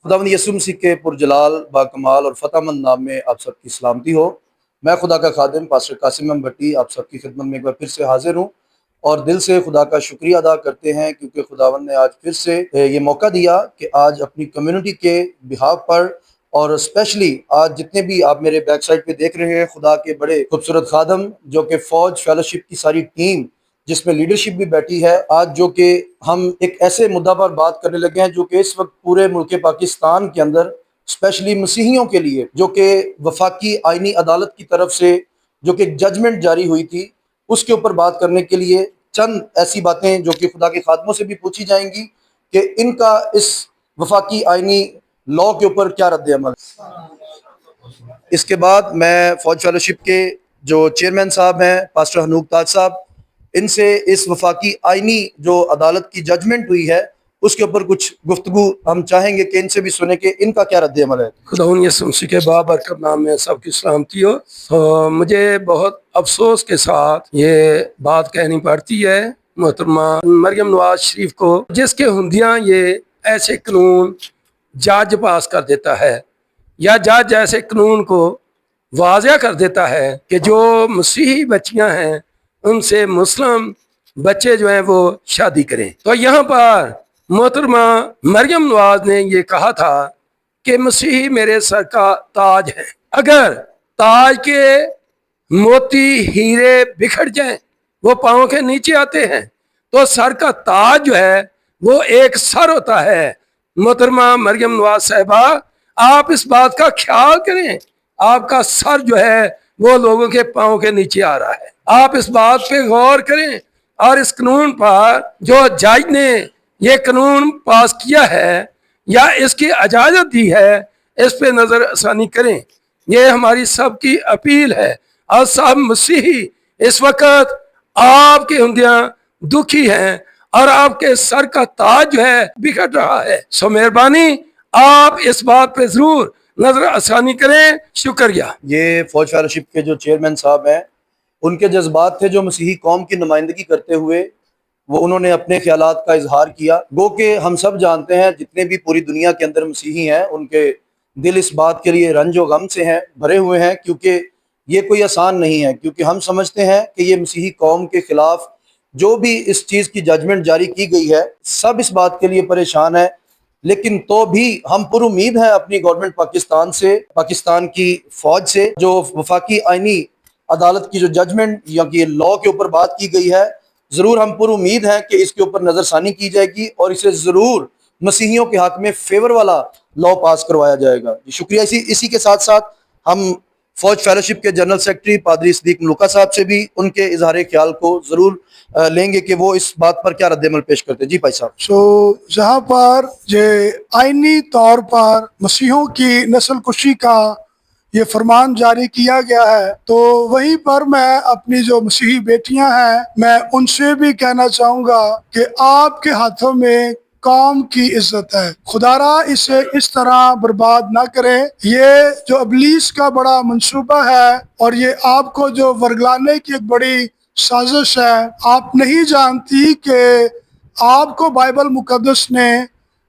खुदावंद यसु मसीह के पुरजलाल बाकमाल और फतेहमंद नाम में आप सबकी सलामती हो। मैं खुदा का खादिम पास्टर कासिम अहमद भट्टी आप सबकी खिदमत में एक बार फिर से हाजिर हूँ और दिल से खुदा का शुक्रिया अदा करते हैं क्योंकि खुदावंद ने आज फिर से ये मौका दिया कि आज अपनी कम्युनिटी के बिहाफ पर और स्पेशली आज जितने भी आप मेरे बैक साइड पे देख रहे हैं खुदा के बड़े खूबसूरत खादम जो कि फौज फेलोशिप की सारी टीम जिसमें लीडरशिप भी बैठी है, आज जो कि हम एक ऐसे मुद्दा पर बात करने लगे हैं जो कि इस वक्त पूरे मुल्क पाकिस्तान के अंदर स्पेशली मसीहियों के लिए जो कि वफाकी आईनी अदालत की तरफ से जो कि जजमेंट जारी हुई थी उसके ऊपर बात करने के लिए चंद ऐसी बातें जो कि खुदा के खादमों से भी पूछी जाएंगी कि इनका इस वफाकी आईनी लॉ के ऊपर क्या रद्द अमल। इसके बाद मैं फौज फेलोशिप के जो चेयरमैन साहब हैं पास्टर हनूक ताज साहब, इनसे इस वफाकी आईनी जो अदालत की जजमेंट हुई है उसके ऊपर कुछ गुफ्तगू हम चाहेंगे कि इनसे भी सुने कि इनका क्या रद्द अमल है। खुदावंद यसु मसीह के बाबरकत नाम में सबकी सलामती हो। तो मुझे बहुत अफसोस के साथ ये बात कहनी पड़ती है मोहतरमा मरियम नवाज शरीफ को, जिसके हुंदियाँ ये ऐसे कानून जज पास कर देता है या जज ऐसे कानून को वाज़िया कर देता है कि जो मसीही बच्चियां हैं उनसे मुस्लिम बच्चे जो हैं वो शादी करें। तो यहाँ पर मोहतरमा मरियम नवाज ने ये कहा था कि मसीही मेरे सर का ताज है, अगर ताज के मोती हीरे बिखर जाएं वो पाँव के नीचे आते हैं तो सर का ताज जो है वो एक सर होता है। मोहतरमा मरियम नवाज साहिबा, आप इस बात का ख्याल करें, आपका सर जो है वो लोगों के पाँव के नीचे आ रहा है। आप इस बात पे गौर करें और इस कानून पर जो जज ने ये कानून पास किया है या इसकी इजाज़त दी है इस पे नज़र आसानी करें। ये हमारी सबकी अपील है और सब मसीही इस वक्त आपके हुंदियाँ दुखी हैं और आपके सर का ताज जो है बिखर रहा है। सो मेहरबानी आप इस बात पे जरूर नजर आसानी करें। शुक्रिया। ये फौज फेलोशिप के जो चेयरमैन साहब हैं उनके जज्बात थे जो मसीही कौम की नुमाइंदगी करते हुए वो उन्होंने अपने ख्यालात का इजहार किया। गो कि हम सब जानते हैं जितने भी पूरी दुनिया के अंदर मसीही हैं उनके दिल इस बात के लिए रंज और गम से हैं भरे हुए हैं क्योंकि ये कोई आसान नहीं है, क्योंकि हम समझते हैं कि ये मसीही कौम के खिलाफ जो भी इस चीज़ की जजमेंट जारी की गई है सब इस बात के लिए परेशान है, लेकिन तो भी हम पुर उम्मीद हैं अपनी गवर्नमेंट पाकिस्तान से, पाकिस्तान की फौज से, जो वफाकी आईनी अदालत की जो जजमेंट या कि लॉ के ऊपर बात की गई है ज़रूर हम पुर उम्मीद हैं कि इसके ऊपर नज़रसानी की जाएगी और इसे ज़रूर मसीहियों के हक में फेवर वाला लॉ पास करवाया जाएगा। शुक्रिया। इसी के साथ साथ हम फौज फेलोशिप के जनरल सेक्रेटरी पादरी सदीक मलूका साहब से भी उनके इजहार ख्याल को ज़रूर लेंगे कि वो इस बात पर क्या रद्द-ए-अमल पेश करते हैं। जी भाई साहब। जहाँ पर ये आईनी तौर पर मसीहों की नस्ल कुशी का ये फरमान जारी किया गया है तो वहीं पर मैं अपनी जो मसीही बेटियां हैं मैं उनसे भी कहना चाहूँगा कि आपके हाथों में कौम की इज्जत है, खुदारा इसे इस तरह बर्बाद ना करें। ये जो इब्लीस का बड़ा मंसूबा है और ये आपको जो वर्गलाने की एक बड़ी साजिश है, आप नहीं जानती कि आपको बाइबल मुकद्दस ने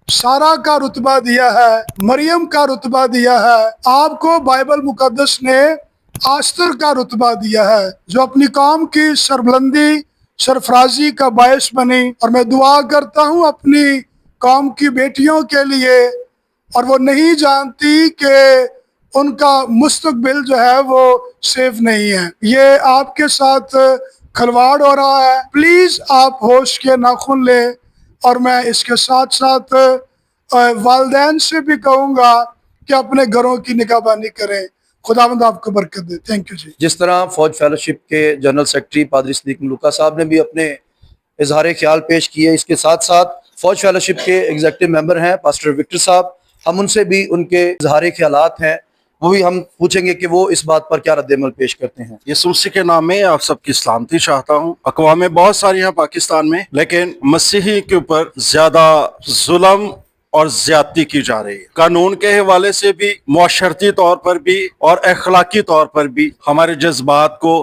सारा का रुतबा दिया है, मरियम का रुतबा दिया है, आपको बाइबल मुकद्दस ने आस्तर का रुतबा दिया है जो अपनी कौम की सरबुलंदी सरफराजी का बायस बनी। और मैं दुआ करता हूँ अपनी कौम की बेटियों के लिए, और वो नहीं जानती कि उनका मुस्तकबिल जो है वो सेफ नहीं है। ये आपके साथ खिलवाड़ हो रहा है, प्लीज़ आप होश के नाखून लें। और मैं इसके साथ साथ वालिदैन से भी कहूँगा कि अपने घरों की निगहबानी करें। खुदावंद आपको बरकत दे। थैंक यू जी। जिस तरह फौज फेलोशिप के जनरल सेक्रेटरी पादरी सदीक मलूका साहब ने भी अपने इजहार ख्याल पेश किए, इसके साथ साथ फौज फेलोशिप के एग्जीक्यूटिव मेंबर हैं पास्टर विक्टर साहब, हम उनसे भी उनके इजहार ख्यालात हैं वो भी हम पूछेंगे कि वो इस बात पर क्या रद्द-ए-अमल पेश करते हैं। यसु मसीह के नाम में आप सबकी सलामती चाहता हूँ। अक़वामें बहुत सारी हैं पाकिस्तान में, लेकिन मसीही के ऊपर ज्यादा जुल्म और ज्यादती की जा रही है। कानून के हवाले से भी, मुआशरती तौर पर भी और अखलाकी तौर पर भी हमारे जज्बात को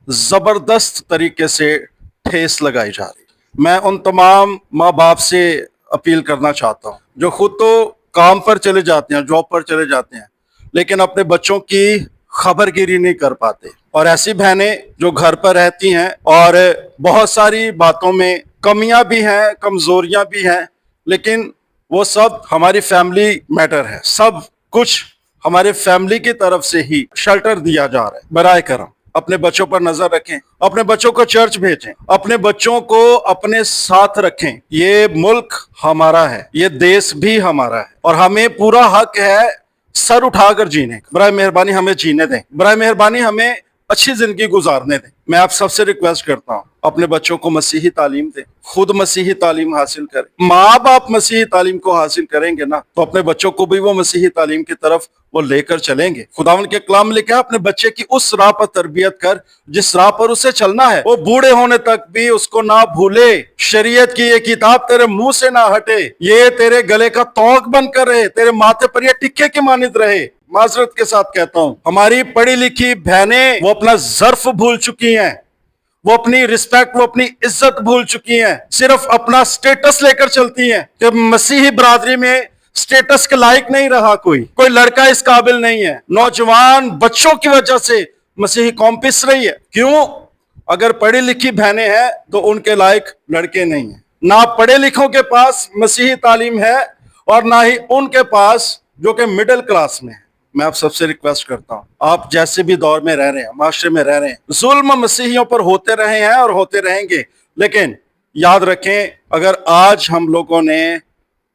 जबरदस्त तरीके से ठेस लगाई जा रही है। मैं उन तमाम माँ बाप से अपील करना चाहता हूँ जो खुद तो काम पर चले जाते हैं, जॉब पर चले जाते हैं, लेकिन अपने बच्चों की खबरगिरी नहीं कर पाते। और ऐसी बहनें जो घर पर रहती हैं और बहुत सारी बातों में कमियां भी हैं, कमजोरियां भी हैं, लेकिन वो सब हमारी फैमिली मैटर है, सब कुछ हमारे फैमिली की तरफ से ही शेल्टर दिया जा रहा है। बराए करम अपने बच्चों पर नजर रखें, अपने बच्चों को चर्च भेजें, अपने बच्चों को अपने साथ रखें। ये मुल्क हमारा है, ये देश भी हमारा है और हमें पूरा हक है सर उठाकर जीने का। बराए मेहरबानी हमें जीने दें, बराए मेहरबानी हमें अच्छी जिंदगी गुजारने दें। मैं आप सबसे रिक्वेस्ट करता हूँ, अपने बच्चों को मसीही तालीम दें, खुद मसीही तालीम हासिल करें। माँ बाप मसीही तालीम को हासिल करेंगे ना, तो अपने बच्चों को भी वो मसीही तालीम की तरफ वो लेकर चलेंगे। खुदावंद के कलाम में लिखा है, अपने बच्चे की उस राह पर तरबियत कर जिस राह पर उसे चलना है, वो बूढ़े होने तक भी उसको ना भूले। शरीयत की ये किताब तेरे मुंह से ना हटे, ये तेरे गले का तौक बनकर रहे, तेरे माथे पर ये टिक्के की मानित रहे। माजरत के साथ कहता हूं, हमारी पढ़ी लिखी बहनें वो अपना ज़र्फ भूल चुकी हैं, वो अपनी रिस्पेक्ट, वो अपनी इज्जत भूल चुकी हैं, सिर्फ अपना स्टेटस लेकर चलती हैं कि मसीही बरादरी में स्टेटस के लायक नहीं रहा, कोई लड़का इस काबिल नहीं है। नौजवान बच्चों की वजह से मसीही कौम पिस रही है। क्यों? अगर पढ़ी लिखी बहनें हैं तो उनके लायक लड़के नहीं है। ना पढ़े लिखों के पास मसीही तालीम है और ना ही उनके पास जो कि मिडिल क्लास में है। मैं आप सबसे रिक्वेस्ट करता हूं, आप जैसे भी दौर में रह रहे हैं, माशरे में रह रहे हैं, जुल्म मसीहियों पर होते रहे हैं और होते रहेंगे, लेकिन याद रखें, अगर आज हम लोगों ने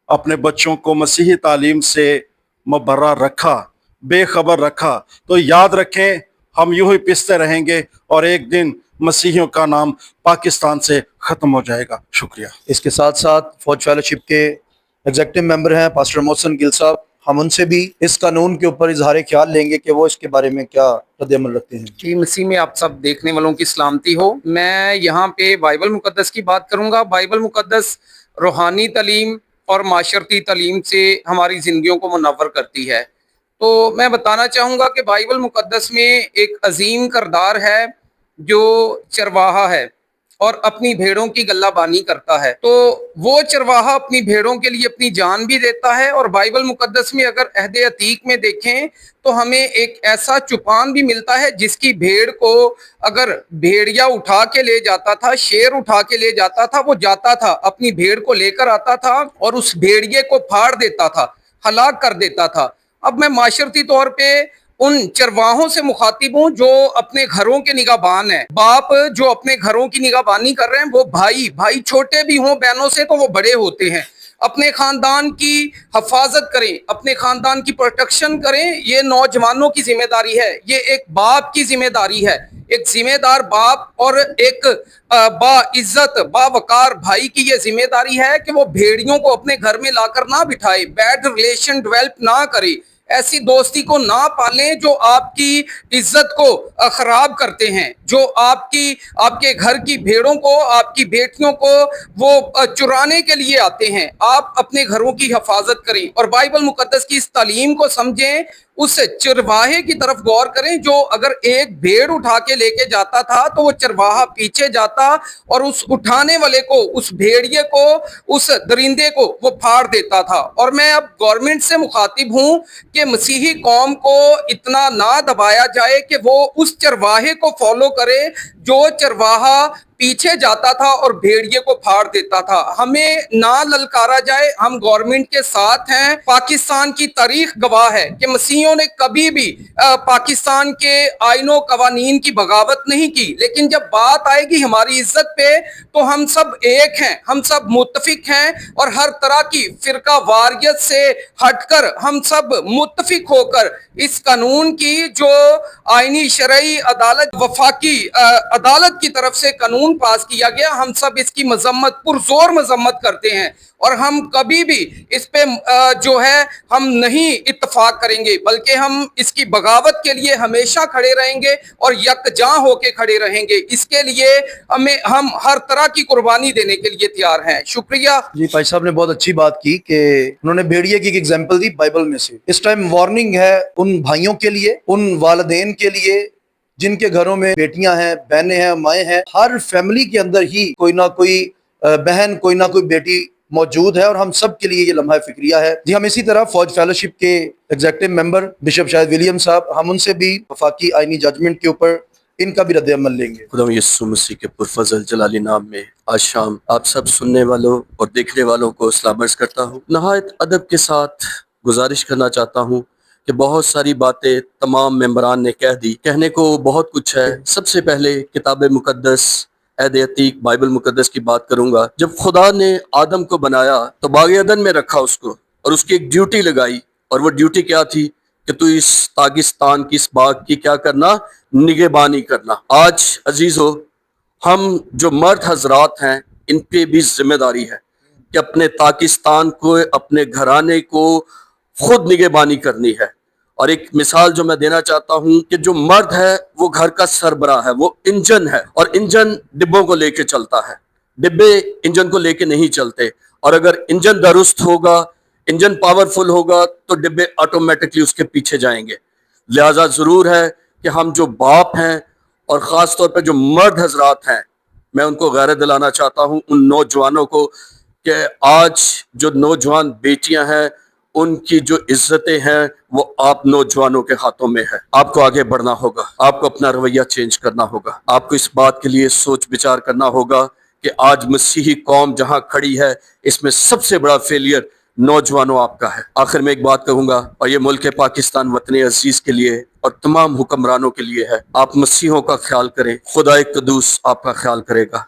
अपने बच्चों को मसीही तालीम से मुबर्रा रखा, बेखबर रखा, तो याद रखें हम यूं ही पिसते रहेंगे और एक दिन मसीहियों का नाम पाकिस्तान से खत्म हो जाएगा। शुक्रिया। इसके साथ साथ फौज फेलोशिप के एग्जीक्यूटिव मेंबर हैं पास्टर मोहसिन गिल साहब, हम उनसे भी इस कानून के ऊपर इजहार ख्याल लेंगे कि वो इसके बारे में क्या रद्द-ए-अमल रखते हैं। जी, मसीह में आप सब देखने वालों की सलामती हो। मैं यहाँ पे बाइबल मुकद्दस की बात करूँगा। बाइबल मुकद्दस रूहानी तालीम और माशरती तालीम से हमारी ज़िंदगियों को मुनव्वर करती है। तो मैं बताना चाहूँगा कि बाइबल मुकद्दस में एक अजीम किरदार है जो चरवाहा है और अपनी भेड़ों की गल्लाबानी करता है। तो वो चरवाहा अपनी भेड़ों के लिए अपनी जान भी देता है। और बाइबल मुकद्दस में अगर अहद अतीक में देखें तो हमें एक ऐसा चुपान भी मिलता है जिसकी भेड़ को अगर भेड़िया उठा के ले जाता था, शेर उठा के ले जाता था, वो जाता था, अपनी भेड़ को लेकर आता था और उस भेड़िए को फाड़ देता था, हलाक कर देता था। अब मैं माशरती तौर पे उन चरवाहों से मुखातिब हूँ जो अपने घरों के निगाहबान हैं। बाप जो अपने घरों की निगाहबानी कर रहे हैं, वो भाई छोटे भी हों बहनों से तो वो बड़े होते हैं। अपने खानदान की हिफाजत करें, अपने खानदान की प्रोटेक्शन करें, ये नौजवानों की जिम्मेदारी है, ये एक बाप की जिम्मेदारी है। एक जिम्मेदार बाप और एक बाइज्जत बावकार भाई की ये जिम्मेदारी है कि वो भेड़ियों को अपने घर में लाकर ना बिठाए, बैड रिलेशन डेवलप ना करे, ऐसी दोस्ती को ना पालें जो आपकी इज्जत को खराब करते हैं, जो आपके घर की भेड़ों को, आपकी बेटियों को वो चुराने के लिए आते हैं। आप अपने घरों की हिफाजत करें और बाइबल मुकद्दस की इस तालीम को समझें, उस चरवाहे की तरफ गौर करें जो अगर एक भेड़ उठा के लेके जाता था तो वो चरवाहा पीछे जाता और उस उठाने वाले को, उस भेड़िए को, उस दरिंदे को वो फाड़ देता था। और मैं अब गवर्नमेंट से मुखातिब हूं कि मसीही कौम को इतना ना दबाया जाए कि वो उस चरवाहे को फॉलो करे जो चरवाहा पीछे जाता था और भेड़िए को फाड़ देता था। हमें ना ललकारा जाए, हम गवर्नमेंट के साथ हैं। पाकिस्तान की तारीख गवाह है कि मसीहियों ने कभी भी पाकिस्तान के आइनों कवानीन की बगावत नहीं की, लेकिन जब बात आएगी हमारी इज्जत पे तो हम सब एक हैं, हम सब मुत्तफिक हैं और हर तरह की फिरका वारियत से हटकर हम सब मुत्तफिक होकर इस कानून की जो आईनी शरई अदालत वफाकी अदालत की तरफ से कानून पास किया गया, हम सब इसकी मजम्मत पुरजोर मजम्मत करते हैं और हम कभी भी इस पे जो है हम नहीं इत्तफाक करेंगे, बल्कि हम इसकी बगावत के लिए हमेशा खड़े रहेंगे और यकजां होके खड़े रहेंगे। इसके लिए हम हर तरह की कुर्बानी देने के लिए तैयार हैं। शुक्रिया जी। भाई साहब ने बहुत अच्छी बात की कि उन्होंने भेड़िए की एक एग्जाम्पल दी बाइबल में से। इस टाइम वार्निंग है उन भाइयों के लिए, उन वालिदैन के लिए जिनके घरों में बेटियां हैं, बहनें हैं, माएँ हैं। हर फैमिली के अंदर ही कोई ना कोई बहन, कोई ना कोई बेटी موجود ہے اور ہم سب کے لیے یہ لمحہ فکریہ ہے. جی ہم اسی طرح فوج فیلوشپ کے ایگزیکٹو ممبر بشپ شاہد ولیم صاحب، ہم ان سے بھی وفاقی آئینی ججمنٹ کے اوپر ان کا بھی رد عمل لیں گے. خدا یسوع مسیح کے پرفضل جلالی نام میں آج شام آپ سب سننے والوں اور دیکھنے والوں کو سلام عرض کرتا ہوں. نہایت ادب کے ساتھ گزارش کرنا چاہتا ہوں کہ بہت ساری باتیں تمام ممبران نے کہہ دی، کہنے کو بہت کچھ ہے. سب سے پہلے کتاب مقدس عہد عتیق بائبل مقدس کی بات کروں گا. جب خدا نے آدم کو بنایا تو باغ عدن میں رکھا اس کو، اور اس کی ایک ڈیوٹی لگائی، اور وہ ڈیوٹی کیا تھی کہ تو اس پاکستان کی، اس باغ کی کیا کرنا؟ نگہبانی کرنا. آج عزیزو ہم جو مرد حضرات ہیں ان پہ بھی ذمہ داری ہے کہ اپنے پاکستان کو، اپنے گھرانے کو خود نگہبانی کرنی ہے. اور ایک مثال جو میں دینا چاہتا ہوں کہ جو مرد ہے وہ گھر کا سربراہ ہے، وہ انجن ہے، اور انجن ڈبوں کو لے کے چلتا ہے، ڈبے انجن کو لے کے نہیں چلتے. اور اگر انجن درست ہوگا، انجن پاورفل ہوگا تو ڈبے آٹومیٹکلی اس کے پیچھے جائیں گے. لہٰذا ضرور ہے کہ ہم جو باپ ہیں اور خاص طور پہ جو مرد حضرات ہیں، میں ان کو غیرت دلانا چاہتا ہوں، ان نوجوانوں کو، کہ آج جو نوجوان بیٹیاں ہیں ان کی جو عزتیں ہیں وہ آپ نوجوانوں کے ہاتھوں میں ہے. آپ کو آگے بڑھنا ہوگا، آپ کو اپنا رویہ چینج کرنا ہوگا، آپ کو اس بات کے لیے سوچ بچار کرنا ہوگا کہ آج مسیحی قوم جہاں کھڑی ہے اس میں سب سے بڑا فیلئر نوجوانوں آپ کا ہے. آخر میں ایک بات کہوں گا، اور یہ ملک پاکستان وطن عزیز کے لیے اور تمام حکمرانوں کے لیے ہے، آپ مسیحوں کا خیال کریں، خدا قدوس آپ کا خیال کرے گا.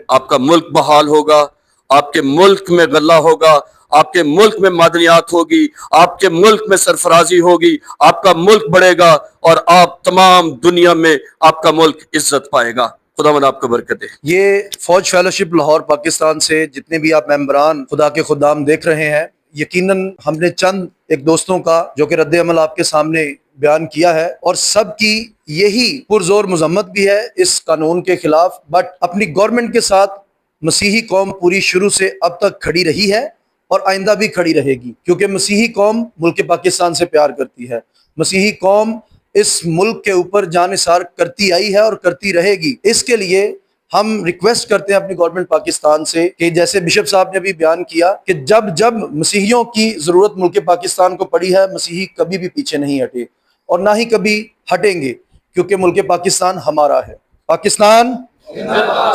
آپ کا ملک بحال ہوگا، آپ کے ملک میں غلہ ہوگا، آپ کے ملک میں معدنیات ہوگی، آپ کے ملک میں سرفرازی ہوگی، آپ کا ملک بڑھے گا، اور آپ تمام دنیا میں آپ کا ملک عزت پائے گا. خداوند آپ کو برکت دے. یہ فوج فیلوشپ لاہور پاکستان سے جتنے بھی آپ ممبران خدا کے خدام دیکھ رہے ہیں، یقیناً ہم نے چند ایک دوستوں کا جو کہ رد عمل آپ کے سامنے بیان کیا ہے، اور سب کی یہی پرزور مذمت بھی ہے اس قانون کے خلاف. بٹ اپنی گورنمنٹ کے ساتھ مسیحی قوم پوری شروع سے اب تک کھڑی رہی ہے اور آئندہ بھی کھڑی رہے گی، کیونکہ مسیحی قوم ملک پاکستان سے پیار کرتی ہے. مسیحی قوم اس ملک کے اوپر جان نثار کرتی آئی ہے اور کرتی رہے گی. اس کے لیے ہم ریکویسٹ کرتے ہیں اپنی گورنمنٹ پاکستان سے کہ جیسے بشپ صاحب نے بھی بیان کیا کہ جب مسیحیوں کی ضرورت ملک پاکستان کو پڑی ہے، مسیحی کبھی بھی پیچھے نہیں ہٹے اور نہ ہی کبھی ہٹیں گے، کیونکہ ملک پاکستان ہمارا ہے. پاکستان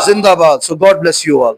زندہ باد. So God bless you all.